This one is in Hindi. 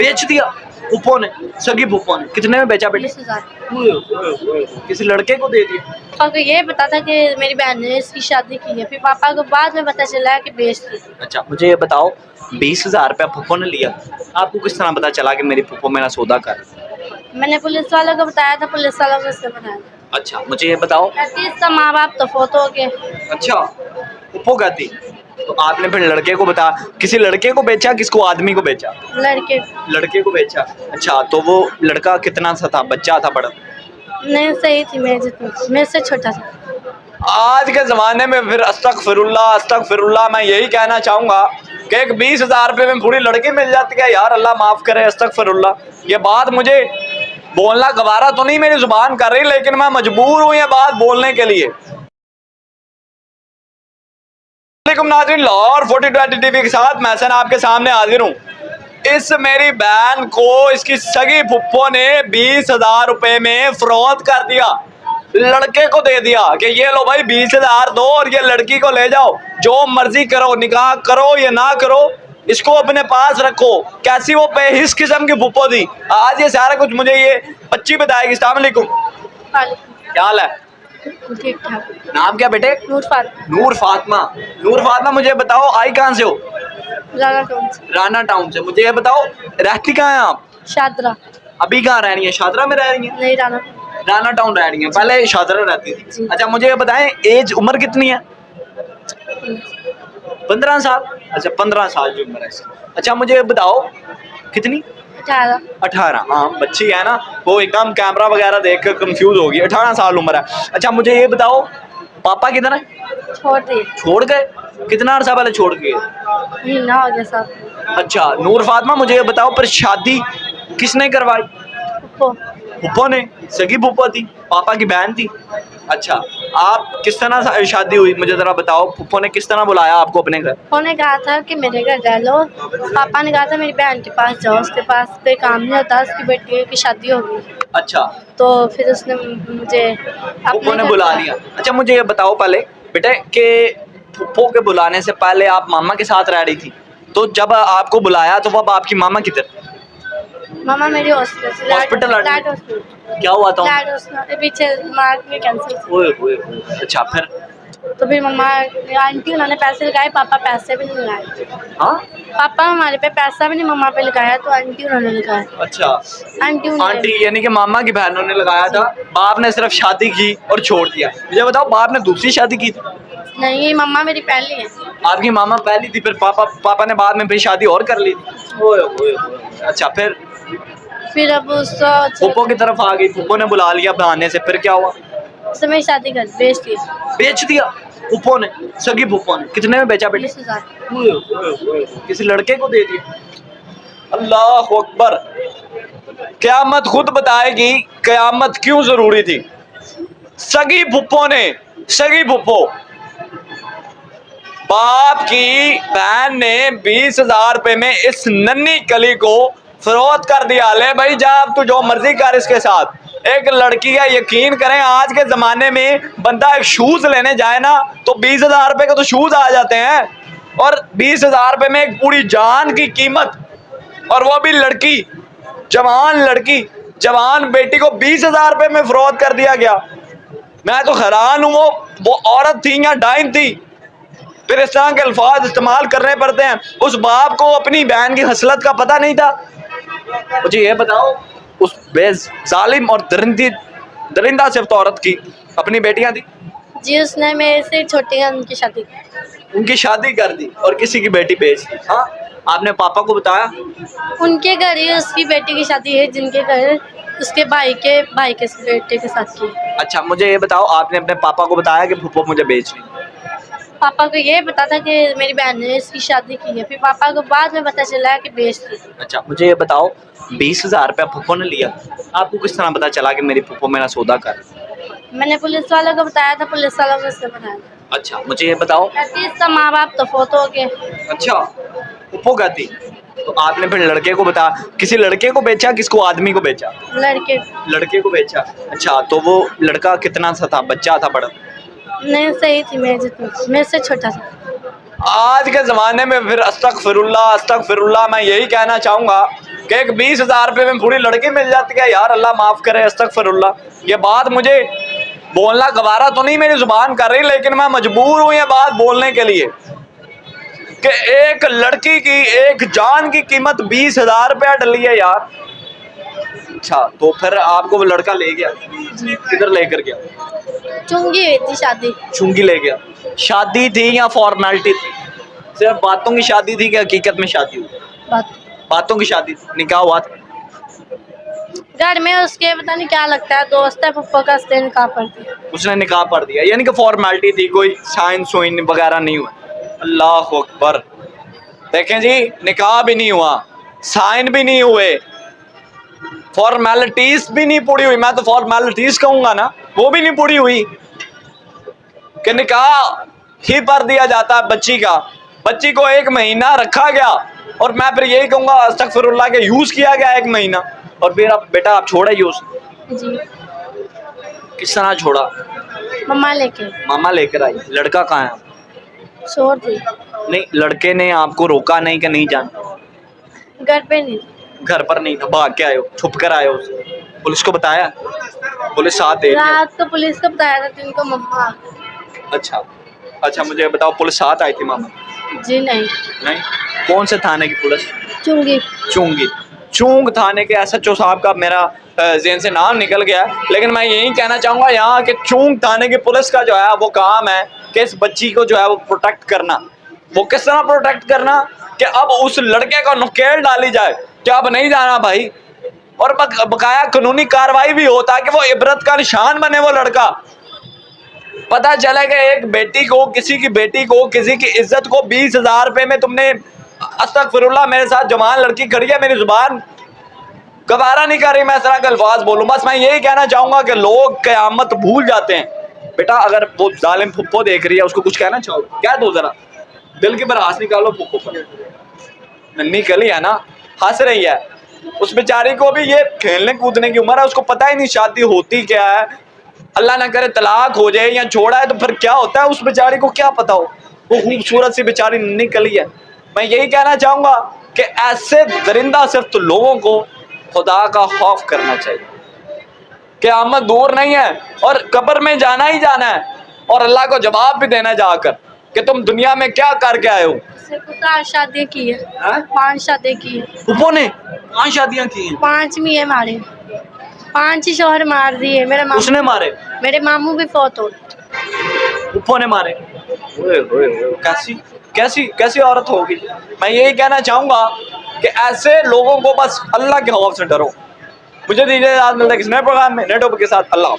बेच दिया फूफो ने, सगी फूफो ने। कितने में बेचा बेटे? 20,000। किसी लड़के को दे दिया? पापा को ये पता था कि मेरी बहन ने इसकी शादी की है, फिर पापा को बाद में पता चला कि बेच दी। अच्छा मुझे ये बताओ 20,000 रुपया फूफो ने लिया, आपको किस तरह पता चला कि मेरी फूफो मेरा सौदा कर? मैंने पुलिस वालों को बताया था, पुलिस वालों को इससे बताया। अच्छा मुझे ये बताओ। कहती इसका माँ बाप तो फोत हो गए। अच्छा फूफो कहती, तो आपने फिर लड़के को बता, किसी लड़के को बेचा, किसको, आदमी को बेचा? लड़के लड़के को बेचा। अच्छा तो वो लड़का कितना सा था, बच्चा था बड़ा? नहीं सही थी, मेरे जितना, मेरे से छोटा था। आज के ज़माने में फिर अस्तगफिरुल्लाह मैं यही कहना चाहूँगा कि एक 20,000 रुपये में पूरी लड़की मिल जाती है यार, अल्लाह माफ़ करे, अस्तगफिरुल्लाह। ये बात मुझे बोलना गवारा तो नहीं मेरी ज़ुबान कर रही, लेकिन मैं मजबूर हूँ ये बात बोलने के लिए। नाज़रीन, लाहौर 4020 टीवी के साथ मैं हसन आपके सामने हाजिर हूँ। इस मेरी बहन को इसकी सगी फुप्पो ने 20,000 रुपये में फरोख्त कर दिया, लड़के को दे दिया कि ये लो भाई 20,000 दो और ये लड़की को ले जाओ, जो मर्जी करो, निकाह करो या ना करो, इसको अपने पास रखो। कैसी वो बेहिस किस्म की फुप्पो थी। आज ये सारा कुछ मुझे ये बच्ची बताएगी। अस्सलाम वालेकुम, क्या हाल है? ठीक ठाक। नाम क्या बेटे? नूर फातिमा। नूर फातिमा। नूर फातिमा मुझे बताओ आई कहाँ से हो? राना टाउन से। राना टाउन से। मुझे ये बताओ रहती कहाँ हैं आप? शादरा। अभी कहाँ रह रही हैं? शादरा में रह रही हैं? नहीं, राना। राना टाउन रह रही हैं, पहले शादरा रहती थी। अच्छा मुझे ये बताएं एज, उम्र कितनी है? 15 साल। अच्छा 15 साल की उम्र है इसकी। अच्छा मुझे ये बताओ कितनी? 18। हाँ बच्ची है ना, वो एकदम कैमरा वगैरह देख कर कंफ्यूज होगी। 18 साल उम्र है। अच्छा मुझे ये बताओ पापा किधर है? छोड़ दिए। छोड़ गए? कितना अर्सा पहले छोड़ गए? महीना हो गया साहब। अच्छा नूर फातिमा मुझे ये बताओ पर शादी किसने करवाई? फूफो ने, सगी फूफो थी, पापा की बहन थी। अच्छा आप किस तरह शादी हुई मुझे जरा बताओ, फूफो ने किस तरह बुलाया आपको अपने घर? उन्होंने कहा था कि मेरे घर रह लो, पापा ने कहा था मेरी बहन के पास जाओ, उसके पास कोई काम नहीं होता, उसकी बेटी की शादी होगी। अच्छा तो फिर उसने मुझे फूफो ने बुला लिया। अच्छा मुझे ये बताओ पहले बेटे कि फूफो के बुलाने से पहले आप मामा के साथ रह रही थी, तो जब आपको बुलाया तो अब आपकी मामा किधर? मामा मेरी हॉस्पिटल क्या हुआ था? पीछे दिमाग में कैंसर। ओए ओए ओए। अच्छा फिर? तो फिर मम्मा आंटी उन्होंने पैसे लगाए, पापा पैसे भी नहीं लगाए। हाँ पापा हमारे पे पैसा भी नहीं मम्मा पे लगाया, तो आंटी उन्होंने लगाया। अच्छा आंटी यानी कि मामा की बहनों ने लगाया था, बाप ने सिर्फ शादी की और छोड़ दिया। मुझे बताओ बाप ने दूसरी शादी की थी? नहीं, मम्मा मेरी पहली है। आपकी मामा पहली थी, फिर पापा ने बाद में फिर शादी और कर ली थी। ओए ओए ओए। अच्छा फिर अब उसको फूफो की तरफ आ गई, फूफो ने बुला लिया बहाने से, फिर क्या हुआ? उसने मेरी शादी कर बेच दिया फूफो ने, सगी फूफो ने। कितने में बेचा बेटे? 20,000। किसी लड़के को दे दिया। अल्लाह अकबर। क़यामत खुद बताएगी क़यामत क्यों जरूरी थी। सगी फूफो ने, सगी फूफो, बाप की बहन ने 20,000 रुपए में इस नन्ही कली को फरोख्त कर दिया। ले भाई जा, अब तू जो मर्जी कर इसके साथ। एक लड़की है, यकीन करें आज के ज़माने में बंदा एक शूज़ लेने जाए ना तो 20,000 रुपये का तो शूज़ आ जाते हैं, और 20,000 रुपये में एक पूरी जान की कीमत, और वो भी लड़की, जवान लड़की, जवान बेटी को 20,000 रुपये में फरोख्त कर दिया गया। मैं तो हैरान हूँ। वो औरत थी या डाइन थी? फिर इस तरह के अल्फाज इस्तेमाल करने पड़ते हैं। उस बाप को अपनी बहन की हसलत का पता नहीं था। मुझे ये बताओ उस बेज़ालिम और दरिंदा सिर्फ औरत की अपनी बेटियां थी जी, उसने मेरे से छोटी है, उनकी शादी कर दी और किसी की बेटी बेच दी। हाँ आपने पापा को बताया? उनके घर ही उसकी बेटी की शादी है, जिनके घर उसके भाई के बेटे के साथ की। अच्छा मुझे ये बताओ आपने अपने पापा को बताया कि फूफो मुझे बेच ली? पापा को ये पता था कि मेरी बहन ने इसकी शादी की है, फिर पापा को बाद में पता चला कि बेच दी। अच्छा मुझे ये बताओ 20,000 रुपया फूफो ने लिया, आपको किस तरह पता चला कि मेरी फूफो मेरा सौदा कर? मैंने पुलिस वालों को बताया था, पुलिस वालों को इससे बताया। अच्छा मुझे ये बताओ। कहती इसका माँ बाप तो फोत हो गए। अच्छा फूफो कहती, तो आपने फिर लड़के को बता, किसी लड़के को बेचा, किसको, आदमी को बेचा? लड़के को बेचा। अच्छा तो वो लड़का कितना सा था, बच्चा था बड़ा? नहीं सही थी, मेरे जितना, मेरे से छोटा था। आज के ज़माने में फिर अस्तगफिरुल्लाह मैं यही कहना चाहूँगा कि एक 20,000 रुपये में पूरी लड़की मिल जाती है यार, अल्लाह माफ़ करे, अस्तगफिरुल्लाह। ये बात मुझे बोलना गवारा तो नहीं मेरी ज़ुबान कर रही, लेकिन मैं मजबूर हूँ ये बात बोलने के लिए कि एक लड़की की एक जान की कीमत 20,000 रुपया डली है यार। अच्छा, तो फिर आपको वो लड़का ले गया, किधर लेकर गया? चुंगी हुई थी शादी। चुंगी ले गया। शादी थी या फॉर्मेलिटी थी? सिर्फ बातों की शादी थी कि हकीकत में शादी हुई? बात बातों की शादी थी, निकाह हुआ था? घर में उसके पता नहीं क्या लगता है, दोस्त है पप्पा का, उसने निकाह पढ़ दिया। उसने निकाह पढ़ दिया, यानी कि फॉर्मेलिटी थी, कोई साइन सोइन वगैरह नहीं हुआ। अल्लाह अकबर। देखें जी, निकाह भी नहीं हुआ, साइन भी नहीं हुए, फॉर्मेलिटीज भी नहीं पूरी हुई। मैं तो फॉर्मेलिटीज कहूंगा ना, वो भी नहीं पूरी हुई कि निकाह ही पर दिया जाता है बच्ची का। बच्ची को 1 महीना रखा गया और मैं फिर यही कहूंगा अस्तगफिरुल्लाह के यूज किया गया 1 महीना, और फिर अब बेटा आप छोड़ा यूज? जी। किस तरह छोड़ा? मम्मा लेके। मामा लेकर आई। लड़का कहाँ है? छोड़ दी। नहीं, लड़के ने आपको रोका नहीं कि नहीं जाना? घर पे नहीं। घर पर नहीं था, भाग के आए हो, छुप कर आए हो? पुलिस को बताया? पुलिस साथ दे रही है? रात को पुलिस को बताया था, दिन को मम्मा। अच्छा अच्छा, मुझे बताओ, पुलिस साथ आई थी मामा? जी नहीं। नहीं? कौन से थाने की पुलिस? चुंगी। चुंगी। चुंग थाने के एसएचओ साहब का मेरा ज़हन से नाम निकल गया, लेकिन मैं यही कहना चाहूँगा यहाँ कि चुंग थाने की पुलिस का जो है वो काम है कि इस बच्ची को जो है वो प्रोटेक्ट करना। वो किस तरह प्रोटेक्ट करना कि अब उस लड़के को नुकेल डाली जाए कि अब नहीं जाना भाई, और बकाया कानूनी कार्रवाई भी हो ताकि वो इबरत का निशान बने वो लड़का। पता चला कि एक बेटी को, किसी की बेटी को, किसी की इज्जत को 20,000 रुपये में तुमने, अस्तगफिरुल्लाह, मेरे साथ जवान लड़की खड़ी है, मेरी जुबान गवारा नहीं कर रही मैं इस तरह के अल्फाज बोलूँ। बस मैं यही कहना चाहूँगा कि लोग क़यामत भूल जाते हैं। बेटा अगर वो जालिम फुप्पो देख रही है उसको कुछ कहना चाहो? क्या दो जरा दिल की भड़ास निकालो फुप्पो पर। नन्ही कली है ना, हंस रही है। उस बेचारी को भी ये खेलने कूदने की उम्र है, उसको पता ही नहीं शादी होती क्या है। अल्लाह ना करे तलाक हो जाए या छोड़ा है तो फिर क्या होता है, उस बेचारी को क्या पता हो। वो खूबसूरत सी बेचारी नन्ही कली है। मैं यही कहना चाहूँगा कि ऐसे दरिंदा सिर्फ तो लोगों को खुदा का खौफ करना चाहिए। क़यामत दूर नहीं है और कब्र में जाना ही जाना है, और अल्लाह को जवाब भी देना जाकर कि तुम दुनिया में क्या करके आए हो। शादी की है, 5 शादी की है। फुप्पो ने 5 शादियां की हैं? 5वीं है मारे, 5 ही शौहर मार दिए। मेरे मामू, उसने मारे? मेरे मामू भी फौत हो। फुप्पो ने मारे? कैसी कैसी कैसी औरत होगी। मैं यही कहना चाहूँगा कि ऐसे लोगों को बस अल्लाह के खौफ से डरो। मुझे दीजिए, आज मिलता है किसी नए प्रोग्राम में नए टॉपिक के साथ। अल्लाह।